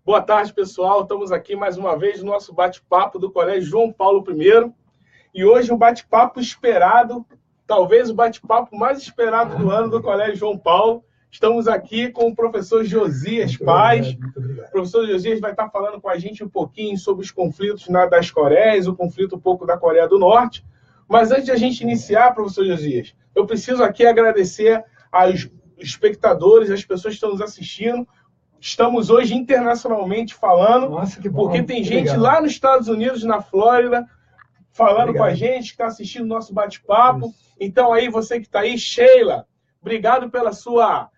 Boa tarde, pessoal. Estamos aqui mais uma vez no nosso bate-papo do Colégio João Paulo I. E hoje um bate-papo esperado, talvez o bate-papo mais esperado do ano do Colégio João Paulo. Estamos aqui com o professor Josias Paz. O professor Josias vai estar falando com a gente um pouquinho sobre os conflitos das Coreias, o conflito um pouco da Coreia do Norte. Mas antes de a gente iniciar, professor Josias, eu preciso aqui agradecer aos espectadores, às pessoas que estão nos assistindo. Estamos hoje internacionalmente falando, nossa, que bom, porque tem gente legal lá nos Estados Unidos, na Flórida, falando com a gente, que está assistindo o nosso bate-papo. Então, aí, você que está aí, Sheila, obrigado pela sua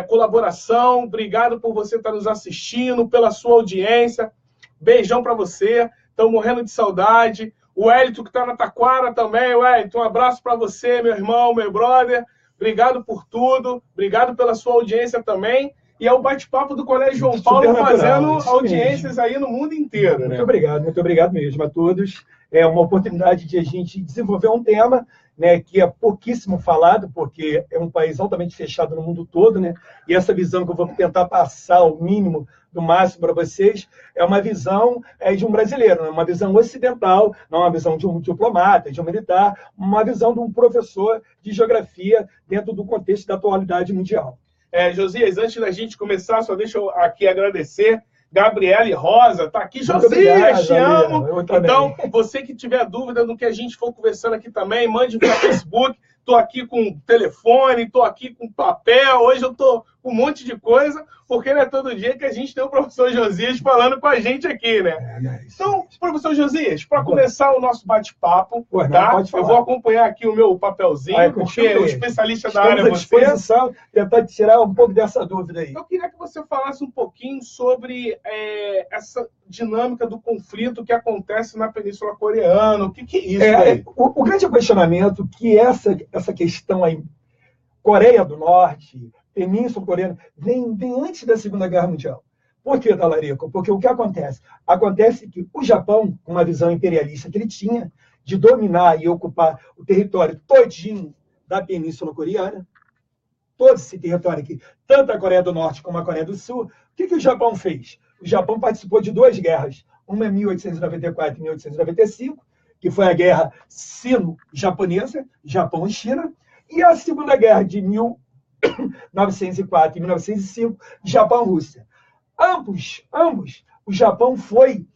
colaboração, obrigado por você estar nos assistindo, pela sua audiência. Beijão para você, estão morrendo de saudade. O Wellington, que está na Taquara também. Wellington, um abraço para você, meu irmão, meu brother. Obrigado por tudo, obrigado pela sua audiência também. E é o bate-papo do Colégio João Paulo fazendo audiências aí no mundo inteiro. Muito obrigado mesmo a todos. É uma oportunidade de a gente desenvolver um tema, né, que é pouquíssimo falado, porque é um país altamente fechado no mundo todo, né? E essa visão que eu vou tentar passar ao mínimo, do máximo para vocês, é uma visão de um brasileiro, né? Uma visão ocidental, não uma visão de um diplomata, de um militar, uma visão de um professor de geografia dentro do contexto da atualidade mundial. Josias, antes da gente começar, só deixa eu aqui agradecer. Gabriele Rosa está aqui. Josias, te amo. Então, você que tiver dúvida do que a gente for conversando aqui também, mande para o Facebook. Estou aqui com telefone, estou aqui com papel. Hoje eu estou com um monte de coisa, porque não é todo dia que a gente tem o professor Josias falando com a gente aqui, né? Então, professor Josias, para começar o nosso bate-papo, tá? Eu vou acompanhar aqui o meu papelzinho, porque o especialista da área é você. Tentar tirar um pouco dessa dúvida aí. Eu queria que você falasse um pouquinho sobre essa dinâmica do conflito que acontece na Península Coreana. O que é isso aí? O grande questionamento que essa questão aí, Coreia do Norte, Península Coreana, vem antes da Segunda Guerra Mundial. Por que, Talarico? Porque o que acontece? Acontece que o Japão, com uma visão imperialista que ele tinha, de dominar e ocupar o território todinho da Península Coreana, todo esse território aqui, tanto a Coreia do Norte como a Coreia do Sul, o que o Japão fez? O Japão participou de duas guerras, uma em 1894 e 1895, que foi a Guerra Sino-Japonesa, Japão e China, e a Segunda Guerra de 1904 e 1905, Japão-Rússia. Ambos, o Japão foi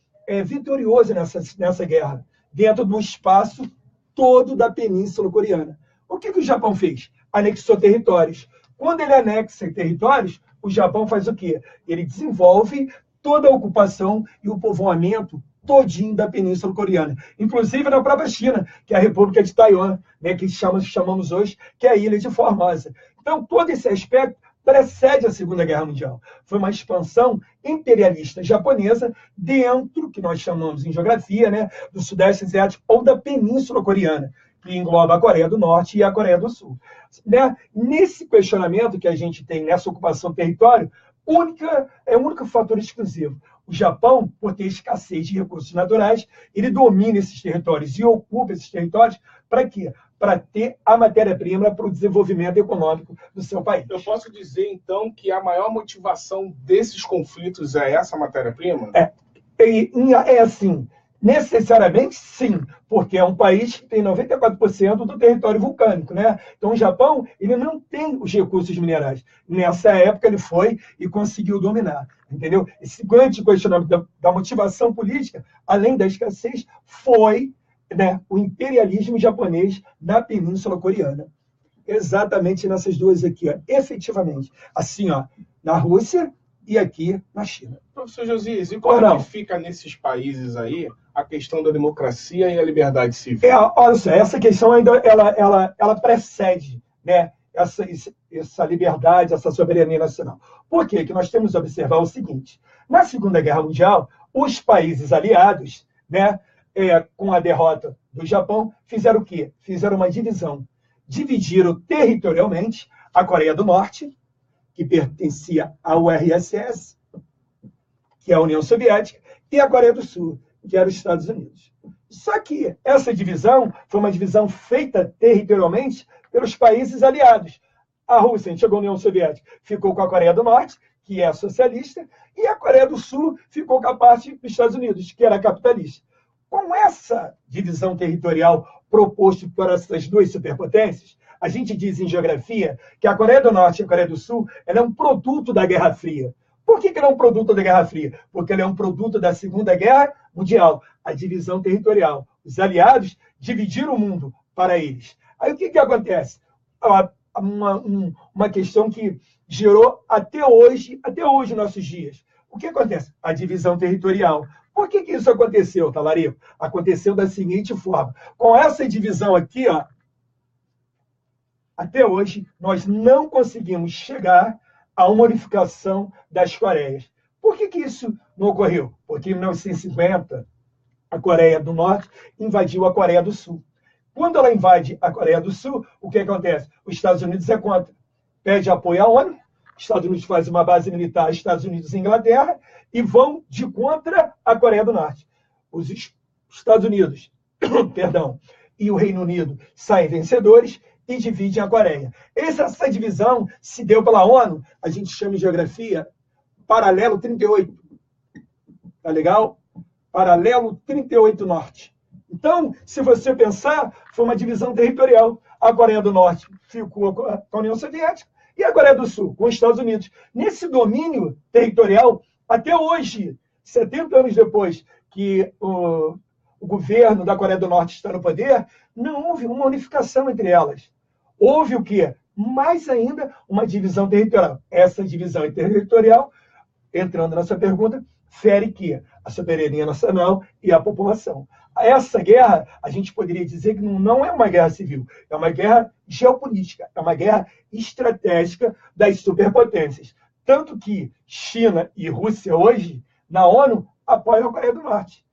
vitorioso nessa guerra, dentro do espaço todo da Península Coreana. O que o Japão fez? Anexou territórios. Quando ele anexa territórios, o Japão faz o quê? Ele desenvolve toda a ocupação e o povoamento todinho da Península Coreana, inclusive na própria China, que é a República de Taiwan, né, que chamamos hoje, que é a Ilha de Formosa. Então, todo esse aspecto precede a Segunda Guerra Mundial. Foi uma expansão imperialista japonesa dentro, que nós chamamos em geografia, né, do Sudeste Asiático ou da Península Coreana, que engloba a Coreia do Norte e a Coreia do Sul. Né? Nesse questionamento que a gente tem nessa ocupação do território, o único fator exclusivo. O Japão, por ter escassez de recursos naturais, ele domina esses territórios e ocupa esses territórios para quê? Para ter a matéria-prima para o desenvolvimento econômico do seu país. Eu posso dizer, então, que a maior motivação desses conflitos é essa matéria-prima? É assim. Necessariamente, sim, porque é um país que tem 94% do território vulcânico, né? Então, o Japão, ele não tem os recursos minerais. Nessa época, ele foi e conseguiu dominar, entendeu? Esse grande questionamento da motivação política, além da escassez, foi, né, o imperialismo japonês na Península Coreana. Exatamente nessas duas aqui, ó, efetivamente. Assim, ó, na Rússia e aqui na China. Professor Josias, e como é que fica nesses países aí a questão da democracia e a liberdade civil? Olha só, essa questão ainda ela precede, né, essa liberdade, essa soberania nacional. Por quê? Que nós temos que observar o seguinte: na Segunda Guerra Mundial, os países aliados, né, com a derrota do Japão, fizeram o quê? Fizeram uma divisão. Dividiram territorialmente a Coreia do Norte, que pertencia ao URSS, que é a União Soviética, e a Coreia do Sul, que era os Estados Unidos. Só que essa divisão foi uma divisão feita territorialmente pelos países aliados. A Rússia, a antiga União Soviética, ficou com a Coreia do Norte, que é socialista, e a Coreia do Sul ficou com a parte dos Estados Unidos, que era capitalista. Com essa divisão territorial proposta por essas duas superpotências, a gente diz em geografia que a Coreia do Norte e a Coreia do Sul ela é um produto da Guerra Fria. Por que ela é um produto da Guerra Fria? Porque ela é um produto da Segunda Guerra Mundial, a divisão territorial. Os dividiram o mundo para eles. Aí o que acontece? Uma questão que gerou até hoje, nossos dias. O que acontece? A divisão territorial. Por que isso aconteceu, Talarico? Aconteceu da seguinte forma. Com essa divisão aqui, ó, até hoje, nós não conseguimos chegar a uma unificação das Coreias. Por que isso não ocorreu? Porque em 1950, a Coreia do Norte invadiu a Coreia do Sul. Quando ela invade a Coreia do Sul, o que acontece? Os Estados Unidos é contra. Pede apoio à ONU, os Estados Unidos faz uma base militar, Estados Unidos e Inglaterra, e vão de contra a Coreia do Norte. Os Estados Unidos, perdão, e o Reino Unido saem vencedores e dividem a Coreia. Essa divisão se deu pela ONU, a gente chama em geografia paralelo 38. Tá legal? Paralelo 38 Norte. Então, se você pensar, foi uma divisão territorial. A Coreia do Norte ficou com a União Soviética e a Coreia do Sul com os Estados Unidos. Nesse domínio territorial, até hoje, 70 anos depois que o governo da Coreia do Norte está no poder, não houve uma unificação entre elas. Houve o quê? Mais ainda, uma divisão territorial. Essa divisão territorial, entrando nessa pergunta, fere que a soberania nacional e a população. Essa guerra, a gente poderia dizer que não é uma guerra civil, é uma guerra geopolítica, é uma guerra estratégica das superpotências. Tanto que China e Rússia hoje, na ONU, apoiam a Coreia do Norte.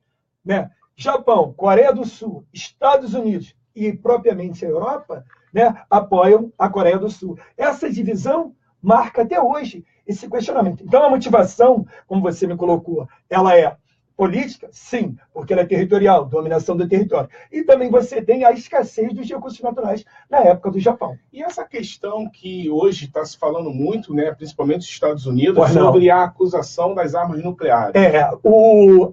Né? Japão, Coreia do Sul, Estados Unidos e propriamente a Europa, né, apoiam a Coreia do Sul. Essa divisão marca até hoje esse questionamento. Então, a motivação, como você me colocou, ela é política? Sim, porque ela é territorial, dominação do território. E também você tem a escassez dos recursos naturais na época do Japão. E essa questão que hoje está se falando muito, né, principalmente nos Estados Unidos, sobre a acusação das armas nucleares.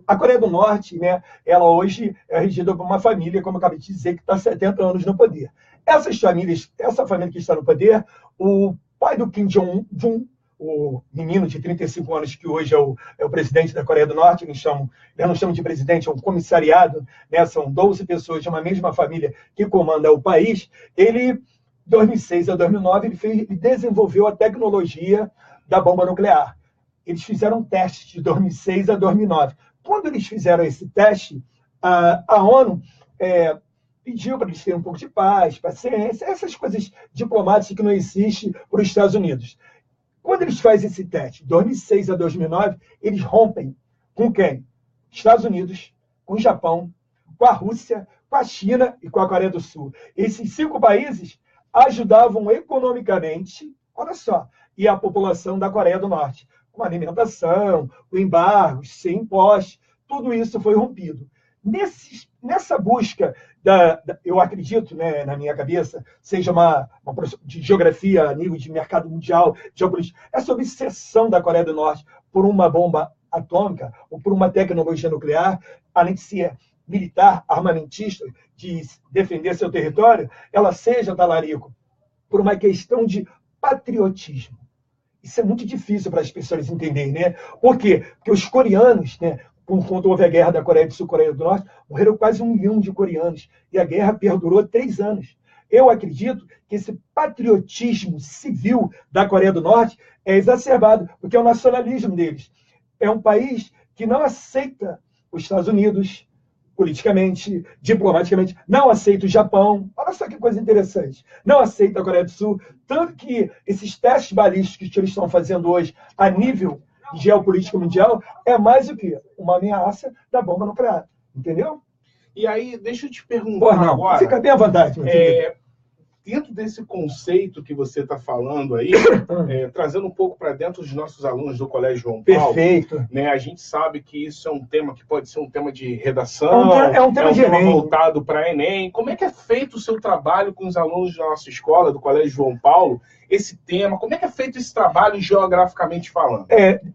A Coreia do Norte, né, ela hoje é regida por uma família, como eu acabei de dizer, que está há 70 anos no poder. Essa família que está no poder, o pai do Kim Jong-un, o menino de 35 anos que hoje é o presidente da Coreia do Norte, eu não chamo de presidente, é um comissariado, né? São 12 pessoas de uma mesma família que comanda o país. Ele, de 2006 a 2009, ele desenvolveu a tecnologia da bomba nuclear. Eles fizeram um teste de 2006 a 2009. Quando eles fizeram esse teste, a ONU pediu para eles terem um pouco de paz, paciência, essas coisas diplomáticas que não existem para os Estados Unidos. Quando eles fazem esse teste, 2006 a 2009, eles rompem com quem? Estados Unidos, com o Japão, com a Rússia, com a China e com a Coreia do Sul. Esses 5 países ajudavam economicamente, olha só, e a população da Coreia do Norte, com alimentação, com embargos, sem impostos, tudo isso foi rompido. Nessa busca, eu acredito, né, na minha cabeça, seja uma de geografia a nível de mercado mundial, geopolítica, essa obsessão da Coreia do Norte por uma bomba atômica ou por uma tecnologia nuclear, além de ser militar, armamentista, de defender seu território, ela seja, Talarico, por uma questão de patriotismo. Isso é muito difícil para as pessoas entenderem, né? Por quê? Porque os coreanos, né, quando houve a guerra da Coreia do Sul e Coreia do Norte, morreram quase 1 milhão de coreanos. E a guerra perdurou 3 anos. Eu acredito que esse patriotismo civil da Coreia do Norte é exacerbado, porque é o nacionalismo deles. É um país que não aceita os Estados Unidos politicamente, diplomaticamente, não aceita o Japão. Olha só que coisa interessante. Não aceita a Coreia do Sul. Tanto que esses testes balísticos que eles estão fazendo hoje a nível geopolítica mundial é mais o que? Uma ameaça da bomba nuclear. Entendeu? E aí, deixa eu te perguntar agora. Fica bem à vontade, meu querido. Dentro desse conceito que você está falando aí, trazendo um pouco para dentro dos nossos alunos do Colégio João Paulo. Perfeito. Né, a gente sabe que isso é um tema que pode ser um tema de redação, é um tema voltado para Enem. Como é que é feito o seu trabalho com os alunos da nossa escola, do Colégio João Paulo, esse tema? Como é que é feito esse trabalho geograficamente falando?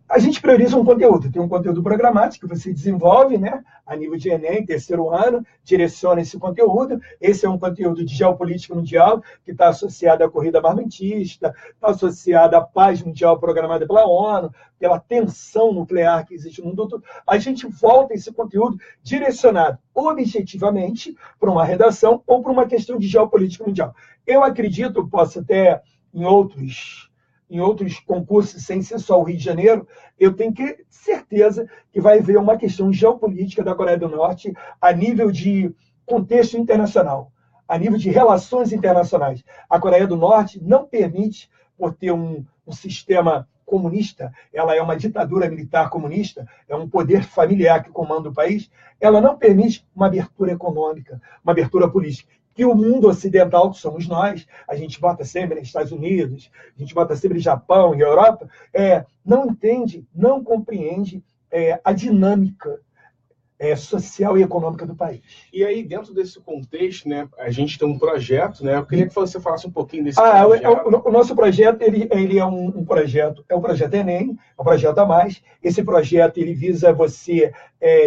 A gente prioriza um conteúdo. Tem um conteúdo programático que você desenvolve, né, a nível de Enem, terceiro ano, direciona esse conteúdo. Esse é um conteúdo de geopolítica mundial, que está associado à corrida armamentista, está associado à paz mundial programada pela ONU, pela tensão nuclear que existe no mundo todo. A gente volta esse conteúdo direcionado objetivamente para uma redação ou para uma questão de geopolítica mundial. Eu acredito, posso até em outros concursos, sem ser só o Rio de Janeiro, eu tenho certeza que vai haver uma questão geopolítica da Coreia do Norte a nível de contexto internacional, a nível de relações internacionais. A Coreia do Norte não permite, por ter um sistema comunista, ela é uma ditadura militar comunista, é um poder familiar que comanda o país, ela não permite uma abertura econômica, uma abertura política. Que o mundo ocidental, que somos nós, a gente bota sempre nos Estados Unidos, a gente bota sempre Japão e Europa, não entende, não compreende a dinâmica social e econômica do país. E aí, dentro desse contexto, né, a gente tem um projeto, né? Eu queria que você falasse um pouquinho desse projeto. O nosso projeto, ele é um projeto Enem, é um projeto a mais. Esse projeto, ele visa você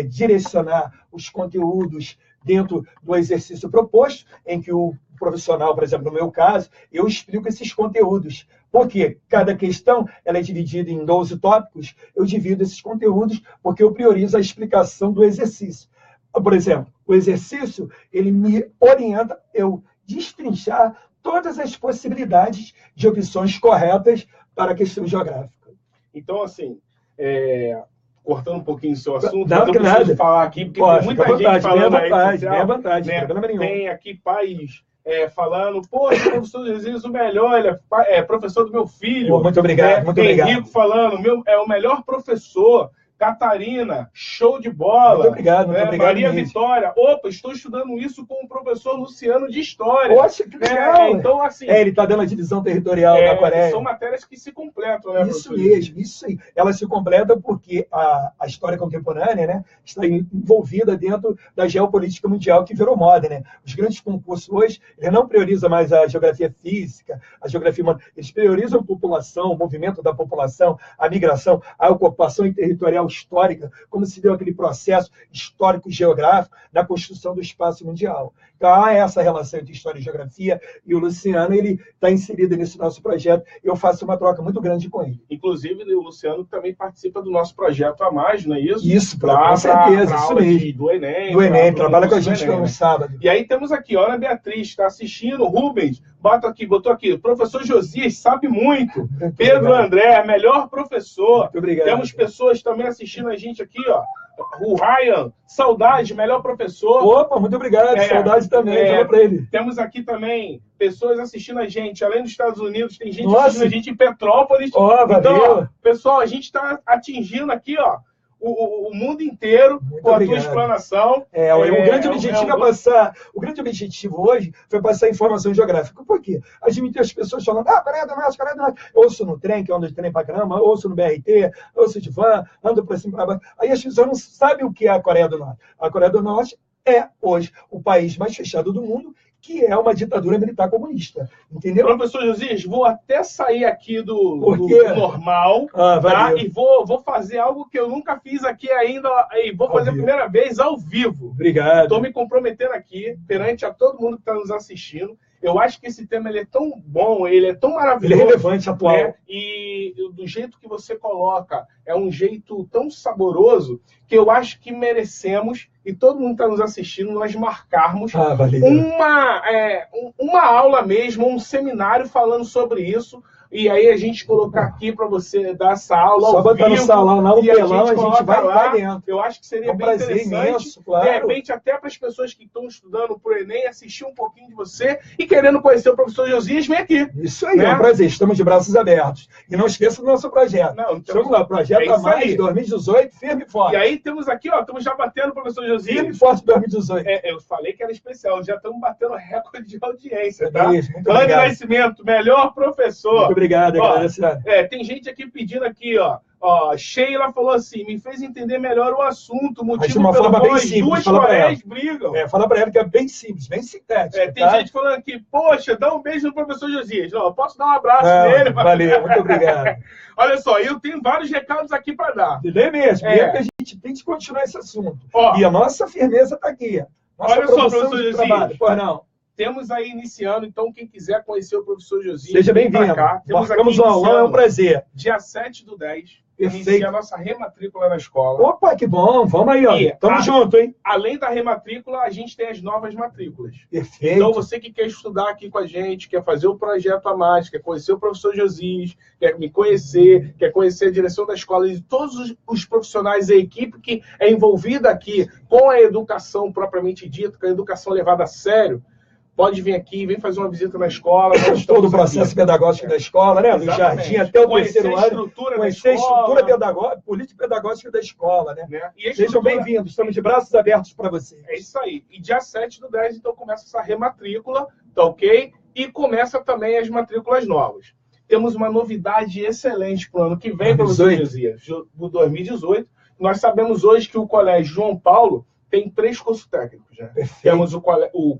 direcionar os conteúdos dentro do exercício proposto, em que o profissional, por exemplo, no meu caso, eu explico esses conteúdos. Porque cada questão ela é dividida em 12 tópicos, eu divido esses conteúdos porque eu priorizo a explicação do exercício. Por exemplo, o exercício, ele me orienta eu destrinchar todas as possibilidades de opções corretas para a questão geográfica. Então, assim, cortando um pouquinho o seu assunto, mas eu preciso falar aqui, porque tem muita gente falando aí. Bem à vontade, né? Tem aqui pais falando, poxa, professor Jesus, o melhor, ele é professor do meu filho. Muito obrigado, muito obrigado. Henrico falando, é o melhor professor. Catarina, show de bola. Muito obrigado, muito obrigado. Maria Vitória, estou estudando isso com o professor Luciano de História. Poxa, que legal. Então, assim... ele está dando a divisão territorial da Coreia. São matérias que se completam, né, Isso mesmo, isso aí. Ela se completa porque a história contemporânea, né, está envolvida dentro da geopolítica mundial que virou moda, né? Os grandes concursos hoje, eles não priorizam mais a geografia física, a geografia humana, eles priorizam a população, o movimento da população, a migração, a ocupação territorial histórica, como se deu aquele processo histórico-geográfico na construção do espaço mundial. Então, há essa relação entre história e geografia, e o Luciano ele está inserido nesse nosso projeto. Eu faço uma troca muito grande com ele. Inclusive, o Luciano também participa do nosso projeto a mais, não é isso? Isso, com certeza, isso mesmo. Do Enem. Do Enem, trabalha com a gente no sábado. E aí temos aqui, Ana Beatriz, está assistindo, Rubens, botou aqui, professor Josias sabe muito, Pedro André, melhor professor. Muito obrigado. Temos pessoas também assistindo a gente aqui, o Ryan, saudade, melhor professor. Opa, muito obrigado, saudade também, fala pra ele. Temos aqui também pessoas assistindo a gente, além dos Estados Unidos, tem gente assistindo a gente em Petrópolis. Então, pessoal, a gente está atingindo aqui, o mundo inteiro com a tua explanação. O grande objetivo é passar. O grande objetivo hoje foi passar informação geográfica. Por quê? Admitir as pessoas falando, Coreia do Norte, Coreia do Norte. Ouço no trem, que eu ando de trem pra caramba, ouço no BRT, ouço de van, ando pra cima pra baixo. Aí as pessoas não sabem o que é a Coreia do Norte. A Coreia do Norte é, hoje, o país mais fechado do mundo, que é uma ditadura militar comunista. Entendeu? Professor Josias, vou até sair aqui do normal, e vou fazer algo que eu nunca fiz aqui ainda, e vou fazer a primeira vez ao vivo. Obrigado. Estou me comprometendo aqui, perante a todo mundo que está nos assistindo. Eu acho que esse tema ele é tão bom, ele é tão maravilhoso. Ele é relevante, atual. Né? E do jeito que você coloca, é um jeito tão saboroso que eu acho que merecemos, e todo mundo que está nos assistindo, nós marcarmos uma aula mesmo, um seminário falando sobre isso. E aí a gente colocar aqui para você dar essa aula só botar no salão, no telão, a gente vai lá dentro. Eu acho que seria bem interessante. Imenso, claro. De repente, até para as pessoas que estão estudando para o Enem, assistir um pouquinho de você e querendo conhecer o professor Josias, vem aqui. Isso aí, é um prazer. Estamos de braços abertos. E não esqueça do nosso projeto. Estamos lá, projeto a mais, 2018, firme e forte. E aí temos aqui, estamos já batendo o professor Josias. Firme e forte 2018. Eu falei que era especial, já estamos batendo recorde de audiência, tá? Isso, Anne Nascimento, melhor professor. obrigado, agradecendo. Tem gente aqui pedindo aqui, ó. Sheila falou assim, me fez entender melhor o assunto, motivo de uma pelo forma qual bem as simples, duas fala pra colégios brigam. Fala para ela que é bem simples, bem sintético. Tem gente falando aqui, poxa, dá um beijo no professor Josias. Não, eu posso dar um abraço nele? Valeu, muito obrigado. Olha só, eu tenho vários recados aqui para dar. É mesmo, e é que a gente tem que continuar esse assunto. E a nossa firmeza está aqui. Olha só, professor Josias. Pois não. Temos aí iniciando, então quem quiser conhecer o professor Josias, seja bem-vindo. Marcamos uma aula, é um prazer. Dia 7/10, inicia a nossa rematrícula na escola. Opa, que bom, vamos aí, ó. Tamo junto, hein? Além da rematrícula, a gente tem as novas matrículas. Perfeito. Então, você que quer estudar aqui com a gente, quer fazer o projeto a mais, quer conhecer o professor Josias, quer me conhecer, quer conhecer a direção da escola e todos os profissionais, a equipe que é envolvida aqui com a educação propriamente dita, com a educação levada a sério, pode vir aqui, vem fazer uma visita na escola. Todo o processo pedagógico da escola, né? Do jardim até o terceiro ano. Conhecer a estrutura pedagógica, política pedagógica da escola, né? Sejam bem-vindos, estamos de braços abertos para vocês. É isso aí. E dia 7/10, então, começa essa rematrícula, tá ok? E começa também as matrículas novas. Temos uma novidade excelente para o ano que vem, professor Josias, do 2018. Nós sabemos hoje que o Colégio João Paulo tem 3 cursos técnicos. Né? Temos o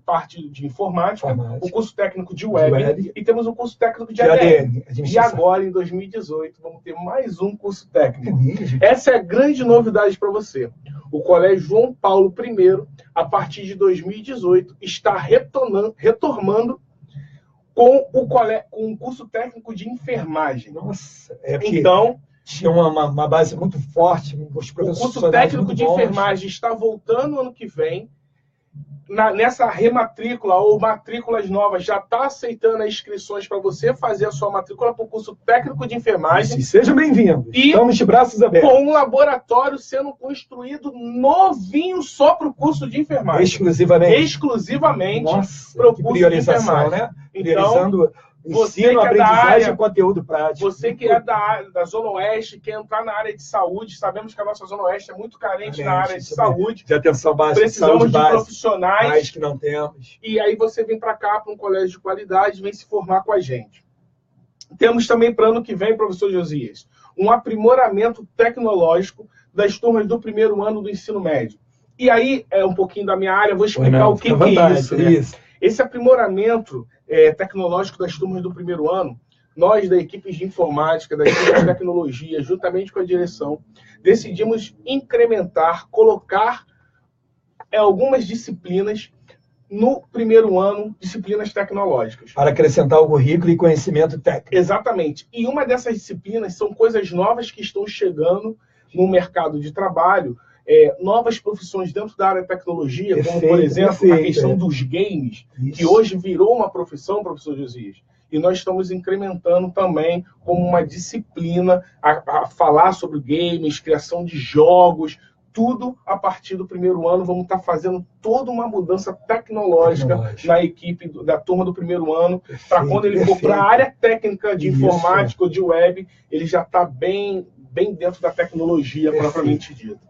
parte de informática, o curso técnico de web e temos o curso técnico de ADN. E agora, em 2018, vamos ter mais um curso técnico. Essa é a grande novidade para você. O Colégio João Paulo I, a partir de 2018, está retornando com o curso técnico de enfermagem. Nossa, então... Tinha uma base muito forte. Os o curso técnico de enfermagem está voltando ano que vem. Nessa rematrícula ou matrículas novas, já está aceitando as inscrições para você fazer a sua matrícula para o curso técnico de enfermagem. Seja bem-vindo. Estamos de braços abertos. Com um laboratório sendo construído novinho só para o curso de enfermagem. Exclusivamente para o curso de enfermagem. Né? Priorizando... Ensino, aprendizagem e conteúdo prático. Você que é da Zona Oeste, quer entrar na área de saúde, sabemos que a nossa Zona Oeste é muito carente na área de saúde. De atenção básica, precisamos de profissionais. Que não temos. E aí você vem para cá, para um colégio de qualidade, vem se formar com a gente. Temos também para ano que vem, professor Josias, um aprimoramento tecnológico das turmas do primeiro ano do ensino médio. E aí, é um pouquinho da minha área, vou explicar o que é isso. Né? Esse aprimoramento tecnológico das turmas do primeiro ano, nós da equipe de informática, da equipe de tecnologia, juntamente com a direção, decidimos incrementar, colocar algumas disciplinas no primeiro ano, disciplinas tecnológicas. Para acrescentar o currículo e conhecimento técnico. Exatamente. E uma dessas disciplinas são coisas novas que estão chegando no mercado de trabalho, novas profissões dentro da área de tecnologia, como, por exemplo, a questão dos games, que hoje virou uma profissão, professor Josias. E nós estamos incrementando também como uma disciplina a falar sobre games, criação de jogos, tudo a partir do primeiro ano. Vamos estar fazendo toda uma mudança tecnológica na equipe da turma do primeiro ano, para quando ele for para a área técnica de informática ou de web, ele já está bem dentro da tecnologia propriamente dita.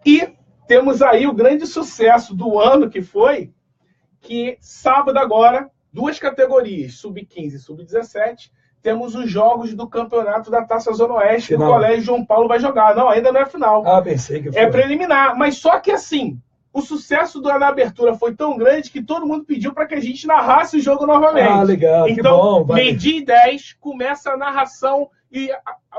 E temos aí o grande sucesso do ano, que foi que sábado agora, 2 categorias, sub-15 e sub-17, temos os jogos do campeonato da Taça Zona Oeste, que o Colégio João Paulo vai jogar. Não, ainda não é final. Pensei que foi. É preliminar, mas só que assim, o sucesso na abertura foi tão grande que todo mundo pediu para que a gente narrasse o jogo novamente. Legal, então, meio-dia e 10, começa a narração e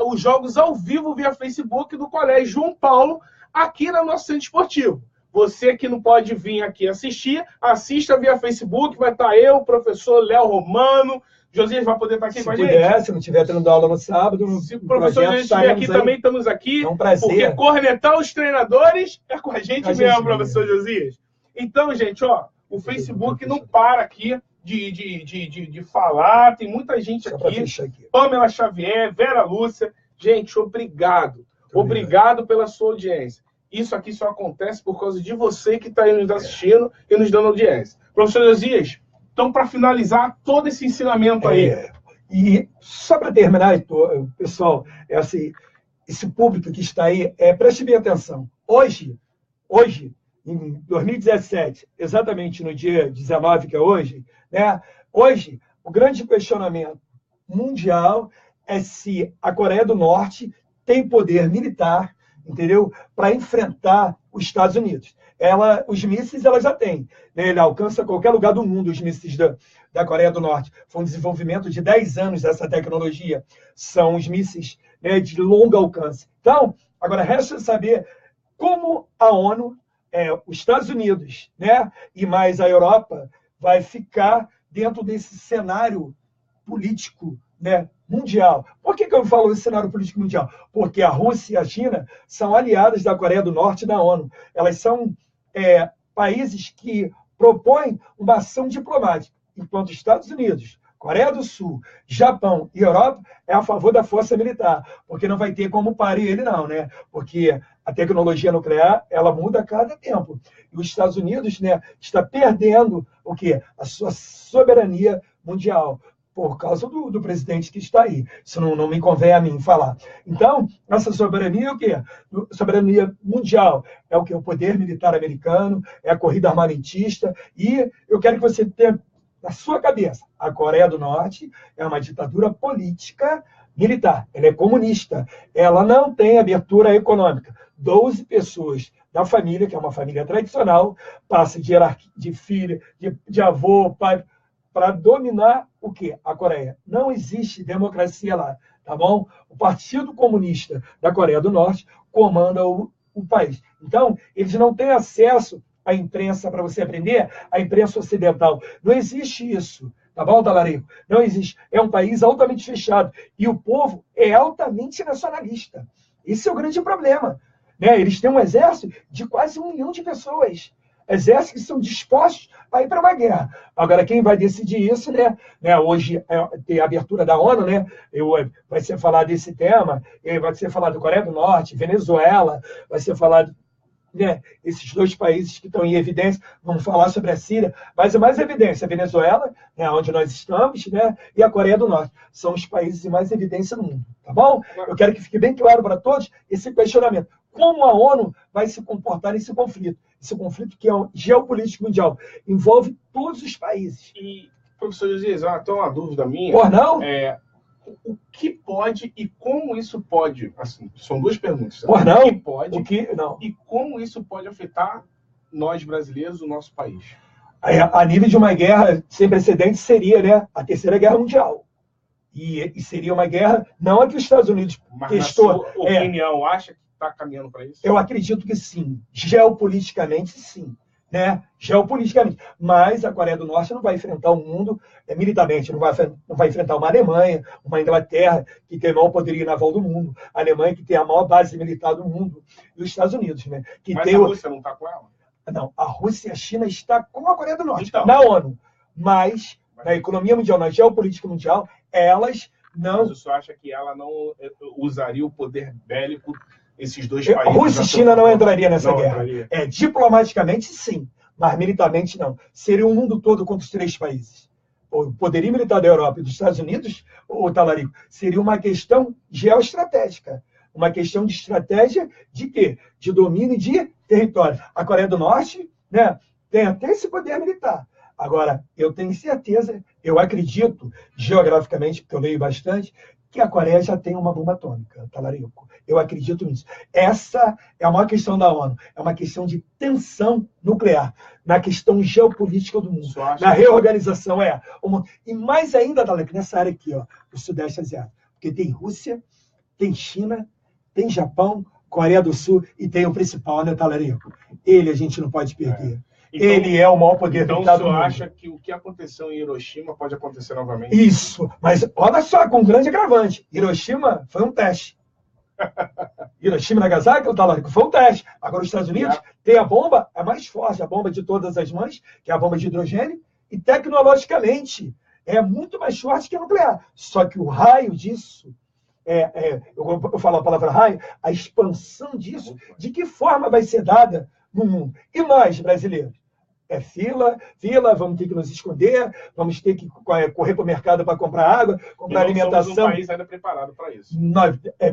os jogos ao vivo via Facebook do Colégio João Paulo, aqui no nosso centro esportivo. Você que não pode vir aqui assistir, assista via Facebook, vai estar eu, o professor Léo Romano, Josias vai poder estar aqui com a gente? Se não estiver tendo aula no sábado, se o professor Josias estiver aqui, também estamos aqui. É um prazer. Porque cornetar os treinadores é com a gente mesmo, professor Josias. Então, gente, o Facebook não para aqui de falar, tem muita gente aqui. Pamela Xavier, Vera Lúcia. Gente, obrigado. Obrigado pela sua audiência. Isso aqui só acontece por causa de você que está aí nos assistindo e nos dando audiência. Professor Josias, então, para finalizar todo esse ensinamento aí. E só para terminar, pessoal, esse público que está aí, preste bem atenção. Hoje, em 2017, exatamente no dia 19, que é hoje, né? Hoje, o grande questionamento mundial é se a Coreia do Norte tem poder militar, entendeu? Para enfrentar os Estados Unidos. Os mísseis ela já tem, né? Ele alcança qualquer lugar do mundo, os mísseis da Coreia do Norte. Foi um desenvolvimento de 10 anos dessa tecnologia. São os mísseis, né, de longo alcance. Então, agora resta saber como a ONU, os Estados Unidos, né, e mais a Europa, vai ficar dentro desse cenário político, né, mundial. Por que eu falo esse cenário político mundial? Porque a Rússia e a China são aliadas da Coreia do Norte e da ONU. Elas são países que propõem uma ação diplomática, enquanto Estados Unidos, Coreia do Sul, Japão e Europa é a favor da força militar, porque não vai ter como parar ele não, né? Porque a tecnologia nuclear, ela muda a cada tempo. E os Estados Unidos, né, está perdendo o quê? A sua soberania mundial, por causa do presidente que está aí. Isso não me convém a mim falar. Então, essa soberania é o quê? Soberania mundial é o quê? O poder militar americano, é a corrida armamentista, e eu quero que você tenha na sua cabeça, a Coreia do Norte é uma ditadura política militar, ela é comunista, ela não tem abertura econômica. 12 pessoas da família, que é uma família tradicional, passa de hierarquia, de filho, de avô, pai, para dominar o quê? A Coreia. Não existe democracia lá, tá bom? O Partido Comunista da Coreia do Norte comanda o país. Então, eles não têm acesso à imprensa para você aprender, a imprensa ocidental. Não existe isso, tá bom, Talarico? Não existe. É um país altamente fechado. E o povo é altamente nacionalista. Esse é o grande problema, né? Eles têm um exército de quase 1 milhão de pessoas. Exércitos que são dispostos a ir para uma guerra. Agora, quem vai decidir isso, né? Hoje tem a abertura da ONU, né? Vai ser falado desse tema, vai ser falado da Coreia do Norte, Venezuela, vai ser falado, né, esses 2 países que estão em evidência. Vamos falar sobre a Síria, mas é mais evidência a Venezuela, né, onde nós estamos, né, e a Coreia do Norte. São os países de mais evidência no mundo, tá bom? Eu quero que fique bem claro para todos esse questionamento. Como a ONU vai se comportar nesse conflito? Esse conflito que é um geopolítico mundial, envolve todos os países. E, professor Josias, tem uma dúvida minha. Por não? O que pode e como isso pode, assim, são 2 perguntas. Por não? O que pode não. E como isso pode afetar nós brasileiros, o nosso país? A nível de uma guerra sem precedentes seria, né, a Terceira Guerra Mundial. E seria uma guerra, não a que os Estados Unidos testou. Na sua opinião, acha que está caminhando para isso? Eu acredito que sim. Geopoliticamente, sim. Né? Geopoliticamente. Mas a Coreia do Norte não vai enfrentar o mundo militarmente, não vai enfrentar uma Alemanha, uma Inglaterra, que tem o maior poderio naval do mundo, a Alemanha, que tem a maior base militar do mundo, e os Estados Unidos. Né? Mas a Rússia não está com ela? Não, a Rússia e a China estão com a Coreia do Norte, então, na ONU. Mas na economia mundial, na geopolítica mundial, elas não... Mas o senhor acha que ela não usaria o poder bélico? Esses 2 países... Rússia e China não entraria nessa guerra. Diplomaticamente, sim, mas militarmente, não. Seria um mundo todo contra os 3 países. O poderio militar da Europa e dos Estados Unidos, o Talarico, seria uma questão geoestratégica. Uma questão de estratégia de quê? De domínio de território. A Coreia do Norte, né, tem até esse poder militar. Agora, eu tenho certeza, eu acredito, geograficamente, porque eu leio bastante, que a Coreia já tem uma bomba atômica, Talarico. Eu acredito nisso. Essa é a maior questão da ONU. É uma questão de tensão nuclear, na questão geopolítica do mundo, na reorganização. E mais ainda, Talarico, nessa área aqui, ó, do Sudeste Asiático. Porque tem Rússia, tem China, tem Japão, Coreia do Sul e tem o principal, né, Talarico? Ele a gente não pode perder. Então, ele é o maior poder militar do mundo. Então, o senhor acha que o que aconteceu em Hiroshima pode acontecer novamente? Isso, mas olha só, com um grande agravante. Hiroshima foi um teste. Hiroshima e Nagasaki, Talarico, foi um teste. Agora os Estados Unidos tem a bomba, a mais forte, a bomba de todas as mães, que é a bomba de hidrogênio, e tecnologicamente é muito mais forte que a nuclear. Só que o raio disso, eu falo a palavra raio, a expansão disso, de que forma vai ser dada no mundo. E nós, brasileiros? Fila, vamos ter que nos esconder, vamos ter que correr para o mercado para comprar água, comprar alimentação. Somos um país ainda preparado para isso.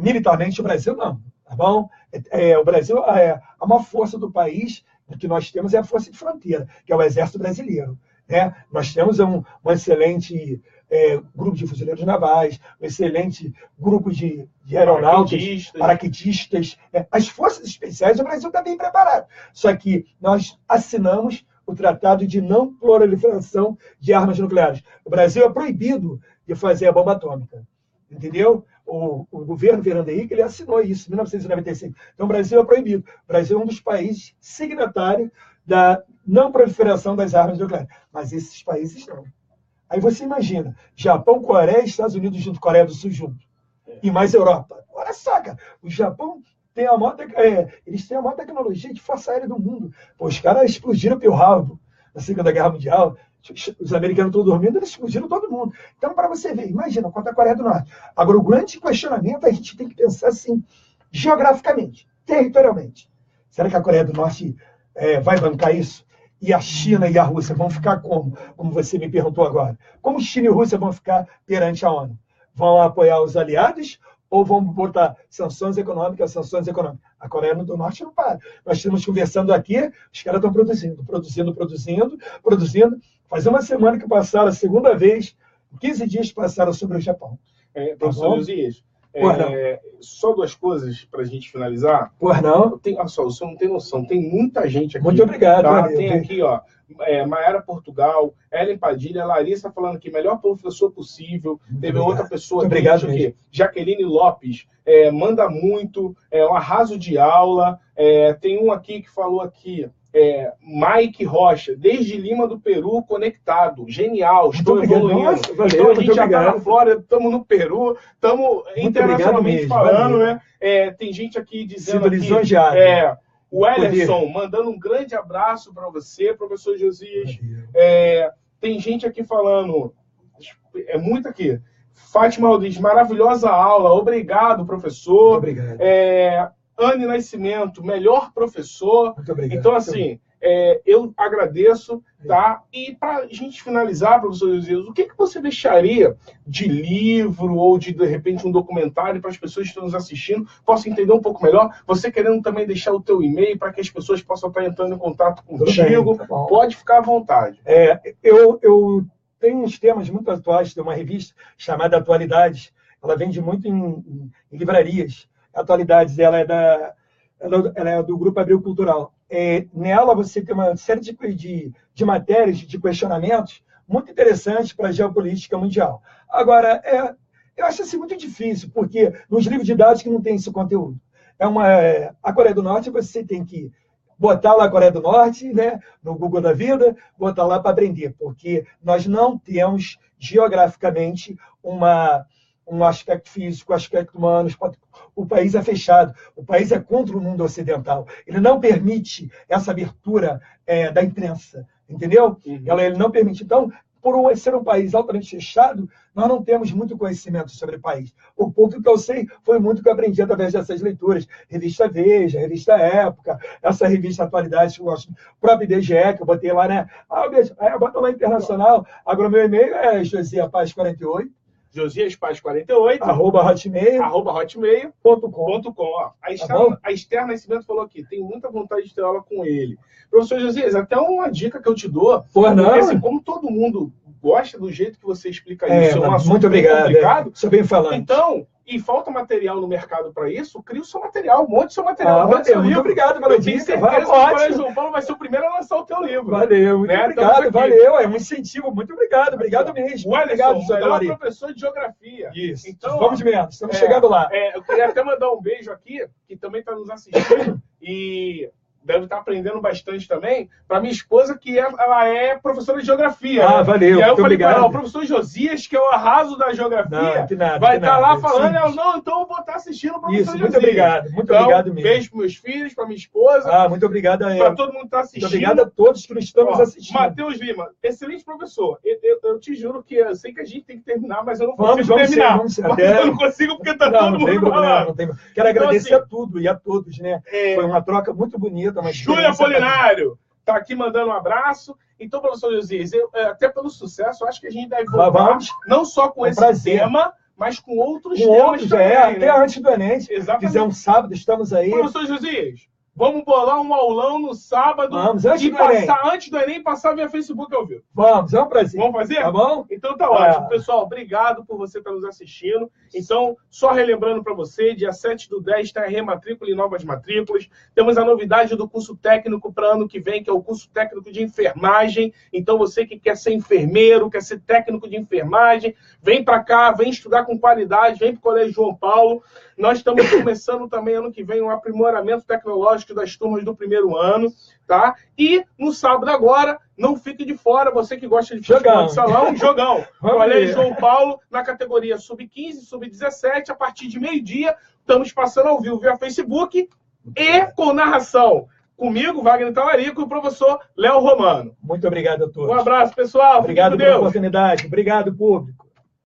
Militarmente, o Brasil não, tá bom? O Brasil, a maior força do país que nós temos é a força de fronteira, que é o Exército Brasileiro. né? Nós temos um excelente grupo de fuzileiros navais, um excelente grupo de aeronautas, paraquedistas. As forças especiais, o Brasil está bem preparado. Só que nós assinamos o Tratado de Não Proliferação de Armas Nucleares. O Brasil é proibido de fazer a bomba atômica. Entendeu? O governo Fernando Henrique ele assinou isso em 1995. Então, o Brasil é proibido. O Brasil é um dos países signatários da não proliferação das armas nucleares. Mas esses países não. Aí você imagina, Japão, Coreia, Estados Unidos junto, Coreia do Sul junto. E mais Europa. Olha só, cara. O Japão tem eles têm a maior tecnologia de força aérea do mundo. Pô, os caras explodiram Pearl Harbor na Segunda Guerra Mundial. Os americanos estão dormindo, eles explodiram todo mundo. Então, para você ver, imagina, quanto a Coreia do Norte. Agora, o grande questionamento, a gente tem que pensar assim, geograficamente, territorialmente. Será que a Coreia do Norte vai bancar isso? E a China e a Rússia vão ficar como? Como você me perguntou agora. Como China e Rússia vão ficar perante a ONU? Vão apoiar os aliados ou vão botar sanções econômicas? A Coreia do Norte não para. Nós estamos conversando aqui, os caras estão produzindo. Faz uma semana que passaram a segunda vez, 15 dias passaram sobre o Japão. Professor Josias, só duas coisas para a gente finalizar. Pois não? Olha só, o senhor não tem noção, tem muita gente aqui. Muito obrigado. Tá? Tem aqui, ó, Maiara Portugal, Ellen Padilha, Larissa falando que melhor professor possível. Teve outra pessoa muito obrigado aqui, Jaqueline Lopes, manda muito, um arraso de aula. Tem um aqui que falou aqui, Mike Rocha, desde Lima do Peru, conectado. Genial, estou evoluindo. Então a gente já está na Flórida, estamos no Peru, estamos internacionalmente falando, né? Tem gente aqui dizendo aqui, o Ellerson mandando um grande abraço para você, professor Josias. Tem gente aqui falando, muito aqui. Fátima diz, maravilhosa aula, obrigado, professor. Muito obrigado. Anne Nascimento, melhor professor. Muito obrigado. Então, assim, eu agradeço, tá? E para a gente finalizar, professor Josias, o que você deixaria de livro ou de repente, um documentário para as pessoas que estão nos assistindo possam entender um pouco melhor? Você querendo também deixar o teu e-mail para que as pessoas possam estar entrando em contato contigo, tá, pode ficar à vontade. Eu tenho uns temas muito atuais, tem uma revista chamada Atualidades, ela vende muito em livrarias. Atualidades, ela é do Grupo Abril Cultural. Nela você tem uma série de matérias, de questionamentos muito interessantes para a geopolítica mundial. Agora, eu acho assim muito difícil, porque nos livros didáticos não tem esse conteúdo. A Coreia do Norte você tem que botar lá a Coreia do Norte, né, no Google da vida, botar lá para aprender, porque nós não temos geograficamente um aspecto físico, um aspecto humano. O país é fechado, o país é contra o mundo ocidental. Ele não permite essa abertura da imprensa, entendeu? Uhum. Ele não permite. Então, por ser um país altamente fechado, nós não temos muito conhecimento sobre o país. O pouco que eu sei foi muito que eu aprendi através dessas leituras. Revista Veja, Revista Época, essa revista Atualidades, que eu gosto, o próprio IBGE, que eu botei lá, né? Eu boto lá internacional. Agora, meu e-mail é josiapaz48. Josias Paz 48, @hotmail.com. A Esther Nascimento falou aqui, tenho muita vontade de ter aula com ele. Professor Josias, até uma dica que eu te dou, porque assim, como todo mundo gosta do jeito que você explica isso, é um assunto muito obrigado, complicado, isso é bem falando. Então, e falta material no mercado para isso, cria o seu material, monte o seu material. Muito obrigado pela dica. Eu tenho certeza que o Colégio João Paulo vai ser o primeiro a lançar o teu livro. Valeu, muito obrigado, valeu. É um incentivo, muito obrigado. Obrigado mesmo. O Ellerson, melhor professor de geografia. Isso. Então, vamos de menos, estamos chegando lá. Eu queria até mandar um beijo aqui, que também está nos assistindo, e deve estar aprendendo bastante também, para minha esposa, que ela é professora de geografia. Valeu. E aí eu falei para ela, o professor Josias, que é o arraso da geografia, vai estar lá falando, então eu vou estar assistindo o professor Josias. Muito obrigado, obrigado mesmo. Beijo para meus filhos, para minha esposa. Muito obrigado para todo mundo que está assistindo. Muito obrigado a todos que nos estamos assistindo. Matheus Lima, excelente professor. Eu te juro que eu sei que a gente tem que terminar, mas eu não consigo terminar. Eu não consigo porque está todo mundo falando. Quero agradecer a tudo e a todos, né? Foi uma troca muito bonita. Júlia Apolinário está aqui mandando um abraço. Então, professor Josias, até pelo sucesso, eu acho que a gente deve voltar não só com esse tema, mas com outros temas também. Até antes do Enem. Exatamente. Fizemos um sábado, estamos aí. Professor Josias, Vamos bolar um aulão no sábado. Vamos, antes do Enem, passar via Facebook ao vivo. Vamos, é um prazer. Vamos fazer? Tá bom? Então tá ótimo. Pessoal, obrigado por você estar nos assistindo. Então, só relembrando para você, dia 7/10 tem a rematrícula e novas matrículas. Temos a novidade do curso técnico para ano que vem, que é o curso técnico de enfermagem. Então, você que quer ser enfermeiro, quer ser técnico de enfermagem, vem para cá, vem estudar com qualidade, vem para o Colégio João Paulo. Nós estamos começando também ano que vem um aprimoramento tecnológico das turmas do primeiro ano, tá? E no sábado agora, não fique de fora, você que gosta de futebol de salão, jogão. Colégio João Paulo, na categoria sub-15, sub-17, a partir de meio-dia, estamos passando ao vivo via Facebook e com narração comigo, Wagner Talarico, e o professor Léo Romano. Muito obrigado a todos. Um abraço, pessoal. Obrigado pela oportunidade. Obrigado, público.